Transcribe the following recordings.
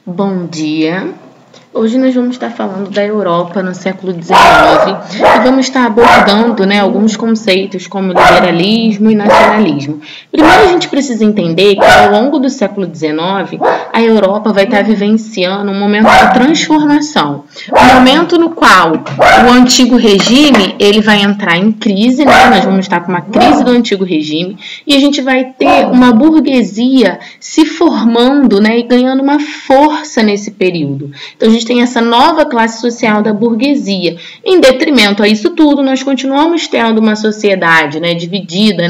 Bom dia! Hoje nós vamos estar falando da Europa no século XIX e vamos estar abordando alguns conceitos como liberalismo e nacionalismo. Primeiro a gente precisa entender que ao longo do século XIX a Europa vai estar vivenciando um momento de transformação, um momento no qual o antigo regime ele vai entrar em crise, nós vamos estar com uma crise do antigo regime e a gente vai ter uma burguesia se formando e ganhando uma força nesse período. Então a gente tem essa nova classe social da burguesia. Em detrimento a isso tudo, nós continuamos tendo uma sociedade dividida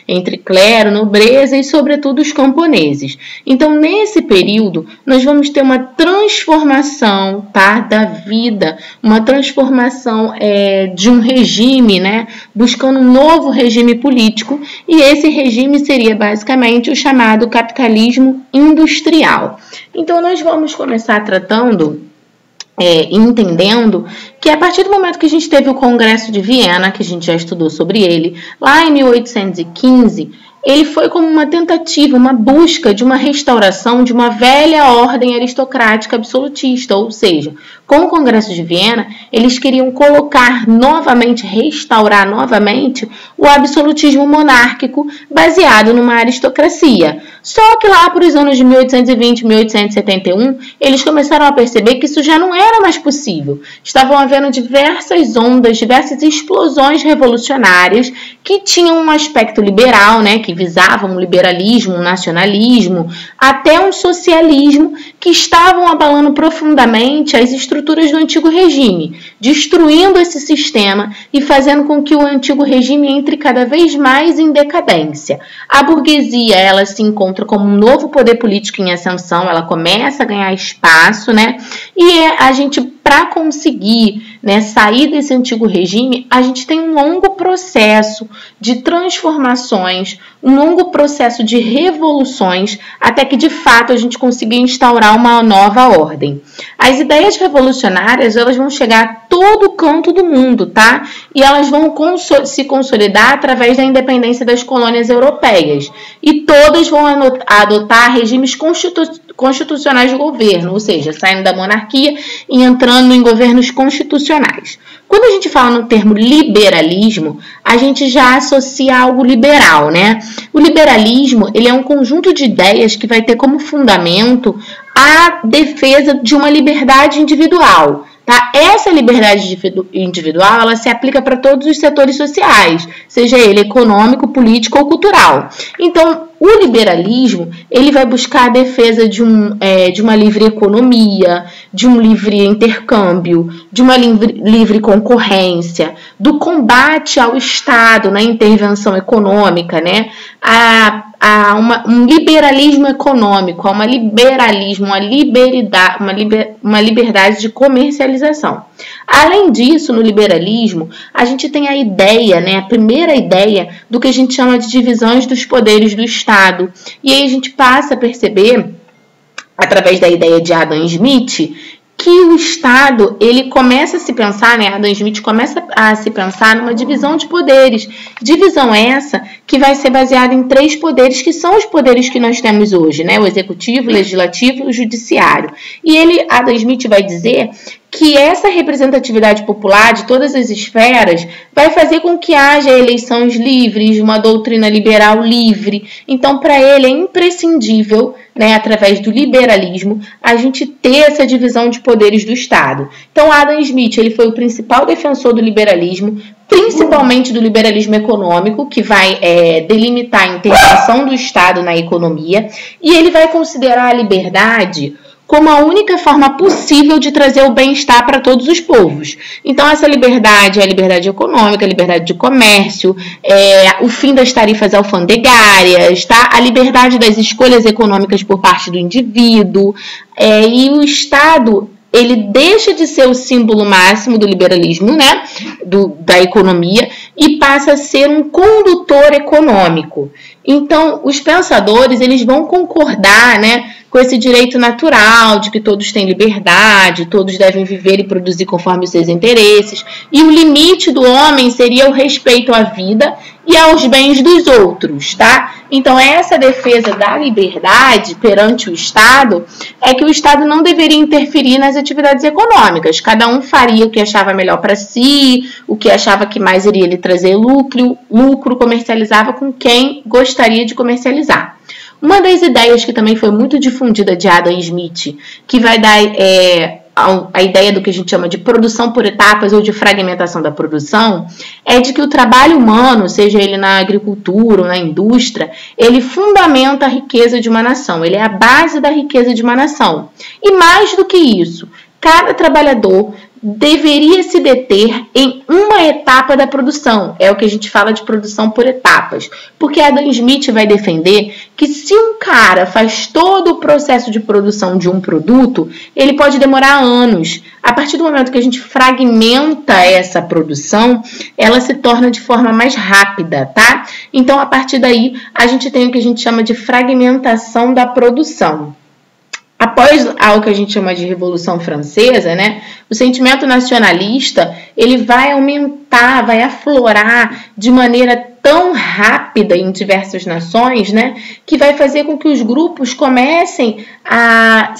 entre clero, nobreza e, sobretudo, os camponeses. Então, nesse período, nós vamos ter uma transformação da vida, uma transformação de um regime, buscando um novo regime político, e esse regime seria basicamente o chamado capitalismo industrial. Então, nós vamos começar tratando entendendo que a partir do momento que a gente teve o Congresso de Viena, que a gente já estudou sobre ele, lá em 1815, ele foi como uma tentativa, uma busca de uma restauração de uma velha ordem aristocrática absolutista, ou seja, com o Congresso de Viena, eles queriam colocar novamente, restaurar novamente o absolutismo monárquico baseado numa aristocracia. Só que lá por os anos de 1820, 1871, eles começaram a perceber que isso já não era mais possível. Estavam havendo diversas ondas, diversas explosões revolucionárias que tinham um aspecto liberal, que visavam um liberalismo, um nacionalismo, até um socialismo, que estavam abalando profundamente as estruturas do antigo regime, destruindo esse sistema e fazendo com que o antigo regime entre cada vez mais em decadência. A burguesia, ela se encontra como um novo poder político em ascensão, ela começa a ganhar espaço, e a gente, para conseguir sair desse antigo regime, a gente tem um longo processo de transformações, um longo processo de revoluções, até que de fato a gente consiga instaurar uma nova ordem. As ideias revolucionárias, elas vão chegar a todo canto do mundo, E elas vão se consolidar através da independência das colônias europeias. E todas vão adotar regimes constitucionais de governo, ou seja, saindo da monarquia e entrando em governos constitucionais. Quando a gente fala no termo liberalismo, a gente já associa algo liberal, O liberalismo, ele é um conjunto de ideias que vai ter como fundamento a defesa de uma liberdade individual. Essa liberdade individual, ela se aplica para todos os setores sociais, seja ele econômico, político ou cultural. Então, o liberalismo, ele vai buscar a defesa de uma livre economia, de um livre intercâmbio, de uma livre concorrência, do combate ao Estado na intervenção econômica, a um liberalismo econômico, a uma liberdade de comercialização. Além disso, no liberalismo, a gente tem a ideia, a primeira ideia do que a gente chama de divisões dos poderes do Estado. E aí a gente passa a perceber, através da ideia de Adam Smith, que o Estado, ele começa a se pensar, Adam Smith começa a se pensar numa divisão de poderes. Divisão essa que vai ser baseada em 3 poderes, que são os poderes que nós temos hoje, o executivo, o legislativo e o judiciário. E Adam Smith vai dizer que essa representatividade popular de todas as esferas vai fazer com que haja eleições livres, uma doutrina liberal livre. Então, para ele é imprescindível, através do liberalismo, a gente ter essa divisão de poderes do Estado. Então, Adam Smith, ele foi o principal defensor do liberalismo, principalmente do liberalismo econômico, que vai delimitar a intervenção do Estado na economia, e ele vai considerar a liberdade como a única forma possível de trazer o bem-estar para todos os povos. Então, essa liberdade é a liberdade econômica, a liberdade de comércio, o fim das tarifas alfandegárias, a liberdade das escolhas econômicas por parte do indivíduo, e o Estado, ele deixa de ser o símbolo máximo do liberalismo, da economia, e passa a ser um condutor econômico. Então, os pensadores, eles vão concordar, né, com esse direito natural de que todos têm liberdade, todos devem viver e produzir conforme os seus interesses, e o limite do homem seria o respeito à vida e aos bens dos outros, tá? Então, essa defesa da liberdade perante o Estado é que o Estado não deveria interferir nas atividades econômicas. Cada um faria o que achava melhor para si, o que achava que mais iria lhe trazer lucro, comercializava com quem gostaria de comercializar. Uma das ideias que também foi muito difundida de Adam Smith, que vai dar a ideia do que a gente chama de produção por etapas ou de fragmentação da produção, é de que o trabalho humano, seja ele na agricultura ou na indústria, ele fundamenta a riqueza de uma nação, ele é a base da riqueza de uma nação. E mais do que isso, cada trabalhador deveria se deter em uma etapa da produção. É o que a gente fala de produção por etapas. Porque Adam Smith vai defender que se um cara faz todo o processo de produção de um produto, ele pode demorar anos. A partir do momento que a gente fragmenta essa produção, ela se torna de forma mais rápida, tá? Então, a partir daí, a gente tem o que a gente chama de fragmentação da produção. Após algo que a gente chama de Revolução Francesa, né, o sentimento nacionalista ele vai aumentar, vai aflorar de maneira tão rápida em diversas nações, né, que vai fazer com que os grupos comecem a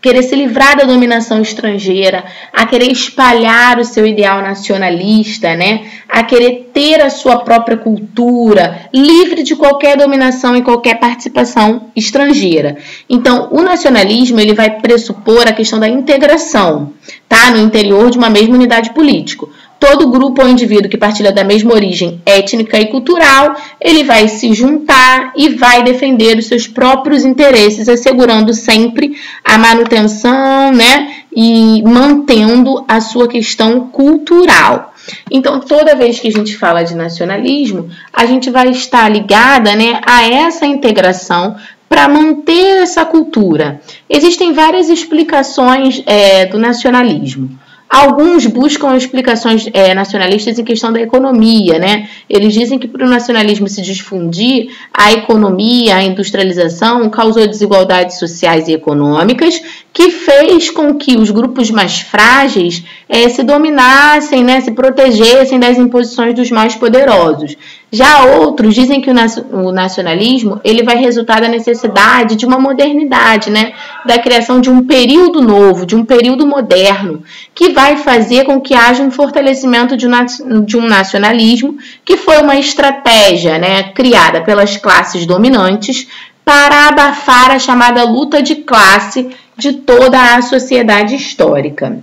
querer se livrar da dominação estrangeira, a querer espalhar o seu ideal nacionalista, né, a querer ter a sua própria cultura, livre de qualquer dominação e qualquer participação estrangeira. Então, o nacionalismo ele vai pressupor a questão da integração, tá, no interior de uma mesma unidade política. Todo grupo ou indivíduo que partilha da mesma origem étnica e cultural, ele vai se juntar e vai defender os seus próprios interesses, assegurando sempre a manutenção, né, e mantendo a sua questão cultural. Então, toda vez que a gente fala de nacionalismo, a gente vai estar ligada, né, a essa integração para manter essa cultura. Existem várias explicações do nacionalismo. Alguns buscam explicações nacionalistas em questão da economia, né? Eles dizem que para o nacionalismo se difundir, a economia, a industrialização causou desigualdades sociais e econômicas, que fez com que os grupos mais frágeis se dominassem, né, se protegessem das imposições dos mais poderosos. Já outros dizem que o nacionalismo ele vai resultar da necessidade de uma modernidade, né, da criação de um período novo, de um período moderno, que vai fazer com que haja um fortalecimento de um nacionalismo, que foi uma estratégia, né, criada pelas classes dominantes para abafar a chamada luta de classe de toda a sociedade histórica.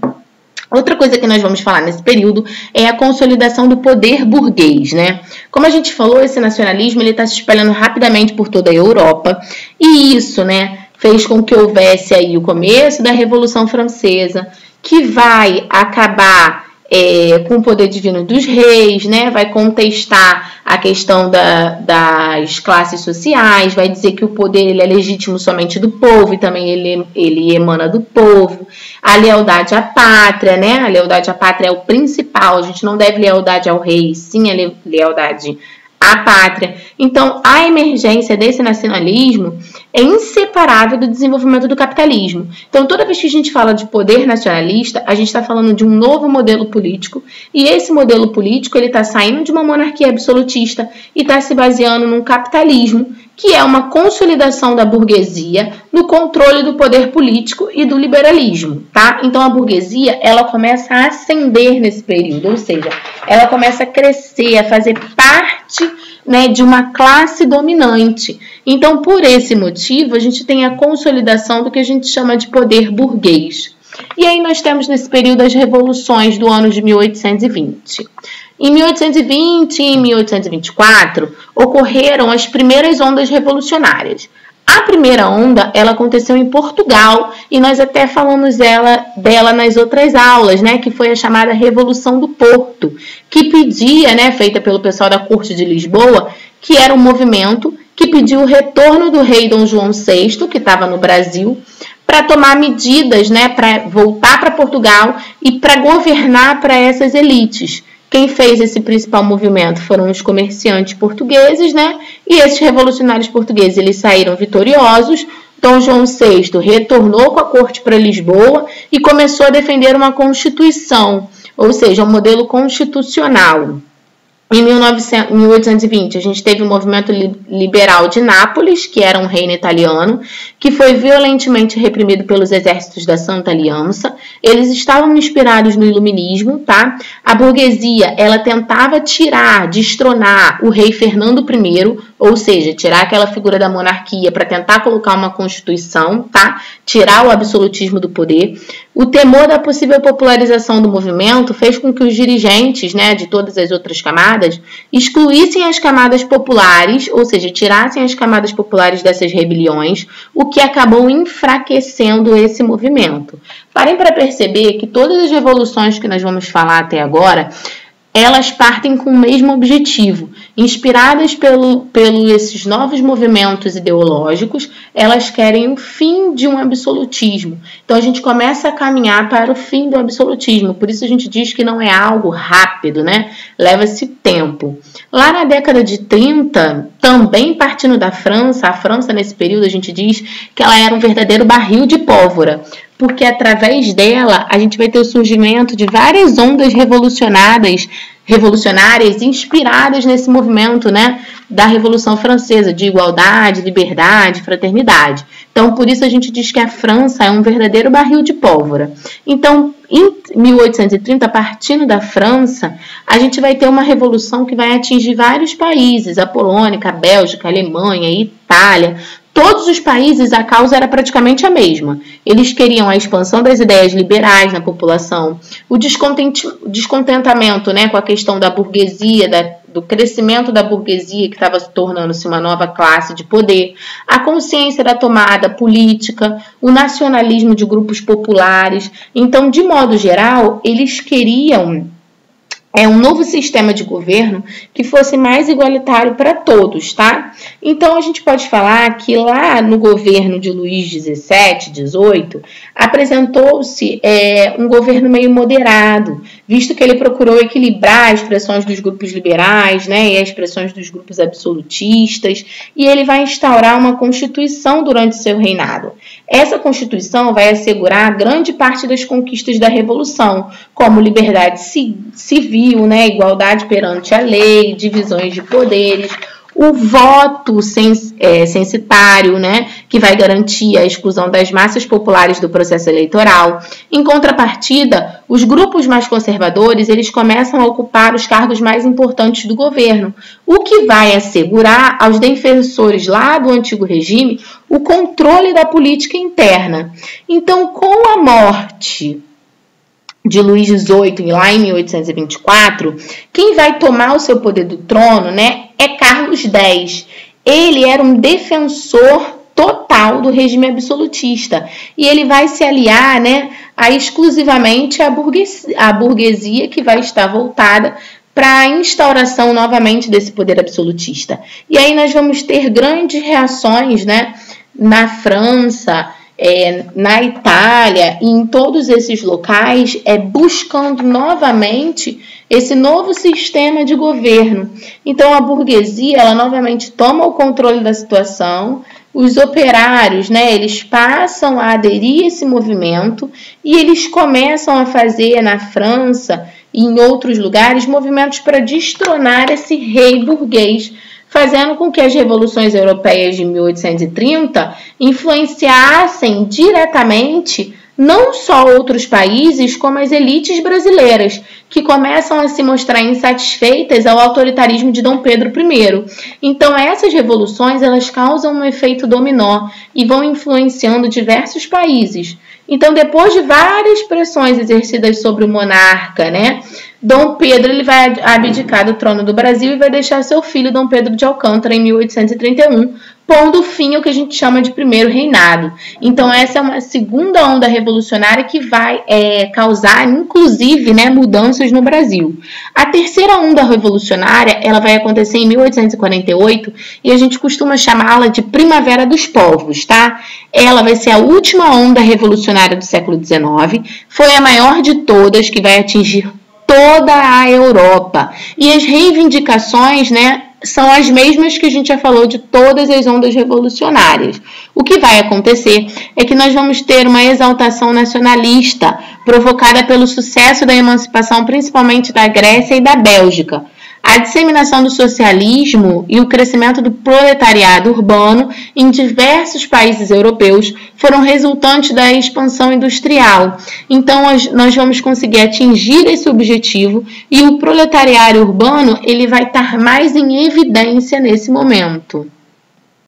Outra coisa que nós vamos falar nesse período é a consolidação do poder burguês, né? Como a gente falou, esse nacionalismo ele está se espalhando rapidamente por toda a Europa e isso, né, fez com que houvesse aí o começo da Revolução Francesa, que vai acabar com o poder divino dos reis, né? Vai contestar a questão das classes sociais, vai dizer que o poder ele é legítimo somente do povo e também ele emana do povo. A lealdade à pátria, né? A lealdade à pátria é o principal, a gente não deve lealdade ao rei, sim a lealdade à pátria. Então, a emergência desse nacionalismo é inseparável do desenvolvimento do capitalismo. Então, toda vez que a gente fala de poder nacionalista, a gente está falando de um novo modelo político, e esse modelo político ele está saindo de uma monarquia absolutista e está se baseando num capitalismo, que é uma consolidação da burguesia no controle do poder político e do liberalismo, tá? Então, a burguesia, ela começa a ascender nesse período, ou seja, ela começa a crescer, a fazer parte, né, de uma classe dominante. Então, por esse motivo, a gente tem a consolidação do que a gente chama de poder burguês. E aí nós temos nesse período as revoluções do ano de 1820. Em 1820 e 1824, ocorreram as primeiras ondas revolucionárias. A primeira onda, ela aconteceu em Portugal, e nós até falamos dela nas outras aulas, né, que foi a chamada Revolução do Porto, que pedia, né, feita pelo pessoal da Corte de Lisboa, que era um movimento que pediu o retorno do rei Dom João VI, que estava no Brasil, para tomar medidas, né, para voltar para Portugal e para governar para essas elites, Quem fez esse principal movimento foram os comerciantes portugueses, né? E esses revolucionários portugueses, eles saíram vitoriosos. Dom João VI retornou com a corte para Lisboa e começou a defender uma constituição, ou seja, um modelo constitucional. Em 1820, a gente teve o movimento liberal de Nápoles, que era um reino italiano, que foi violentamente reprimido pelos exércitos da Santa Aliança. Eles estavam inspirados no iluminismo, tá? A burguesia, ela tentava destronar o rei Fernando I, ou seja, tirar aquela figura da monarquia para tentar colocar uma constituição, tá? Tirar o absolutismo do poder. O temor da possível popularização do movimento fez com que os dirigentes, né, de todas as outras camadas excluíssem as camadas populares, ou seja, tirassem as camadas populares dessas rebeliões, o que acabou enfraquecendo esse movimento. Parem para perceber que todas as revoluções que nós vamos falar até agora, elas partem com o mesmo objetivo. Inspiradas esses novos movimentos ideológicos, elas querem o fim de um absolutismo. Então, a gente começa a caminhar para o fim do absolutismo. Por isso, a gente diz que não é algo rápido, né? Leva-se tempo. Lá na década de 30, também partindo da França, a França, nesse período, a gente diz que ela era um verdadeiro barril de pólvora. Porque através dela a gente vai ter o surgimento de várias ondas revolucionárias inspiradas nesse movimento, né, da Revolução Francesa, de igualdade, liberdade, fraternidade. Então, por isso a gente diz que a França é um verdadeiro barril de pólvora. Então, em 1830, partindo da França, a gente vai ter uma revolução que vai atingir vários países, a Polônia, a Bélgica, a Alemanha, a Itália. Todos os países, a causa era praticamente a mesma. Eles queriam a expansão das ideias liberais na população, o descontentamento, né, com a questão da burguesia, do crescimento da burguesia, que estava se tornando-se uma nova classe de poder, a consciência da tomada política, o nacionalismo de grupos populares. Então, de modo geral, eles queriam um novo sistema de governo que fosse mais igualitário para todos, tá? Então, a gente pode falar que lá no governo de Luís XVII, XVIII, apresentou-se um governo meio moderado, visto que ele procurou equilibrar as pressões dos grupos liberais, né, e as pressões dos grupos absolutistas, e ele vai instaurar uma constituição durante seu reinado. Essa constituição vai assegurar grande parte das conquistas da Revolução, como liberdade civil, né, igualdade perante a lei, divisões de poderes, o voto censitário, né, que vai garantir a exclusão das massas populares do processo eleitoral. Em contrapartida, os grupos mais conservadores, eles começam a ocupar os cargos mais importantes do governo, o que vai assegurar aos defensores lá do antigo regime o controle da política interna. Então, com a morte de Luís XVIII, lá em 1824, quem vai tomar o seu poder do trono, né, é Carlos X. Ele era um defensor total do regime absolutista e ele vai se aliar, né, exclusivamente à burguesia que vai estar voltada para a instauração novamente desse poder absolutista. E aí nós vamos ter grandes reações, né, na França, na Itália e em todos esses locais, buscando novamente esse novo sistema de governo. Então a burguesia, ela novamente toma o controle da situação, os operários, né, eles passam a aderir a esse movimento e eles começam a fazer na França e em outros lugares movimentos para destronar esse rei burguês, fazendo com que as revoluções europeias de 1830 influenciassem diretamente não só outros países, como as elites brasileiras, que começam a se mostrar insatisfeitas ao autoritarismo de Dom Pedro I. Então, essas revoluções, elas causam um efeito dominó e vão influenciando diversos países. Então, depois de várias pressões exercidas sobre o monarca, né, Dom Pedro ele vai abdicar do trono do Brasil e vai deixar seu filho Dom Pedro de Alcântara em 1831, pondo fim ao que a gente chama de primeiro reinado. Então, essa é uma segunda onda revolucionária que vai causar, inclusive, né, mudanças no Brasil. A terceira onda revolucionária, ela vai acontecer em 1848 e a gente costuma chamá-la de Primavera dos Povos, tá? Ela vai ser a última onda revolucionária do século XIX, foi a maior de todas, que vai atingir toda a Europa. E as reivindicações, né, são as mesmas que a gente já falou de todas as ondas revolucionárias. O que vai acontecer é que nós vamos ter uma exaltação nacionalista provocada pelo sucesso da emancipação, principalmente da Grécia e da Bélgica. A disseminação do socialismo e o crescimento do proletariado urbano em diversos países europeus foram resultantes da expansão industrial. Então, nós vamos conseguir atingir esse objetivo e o proletariado urbano ele vai estar mais em evidência nesse momento.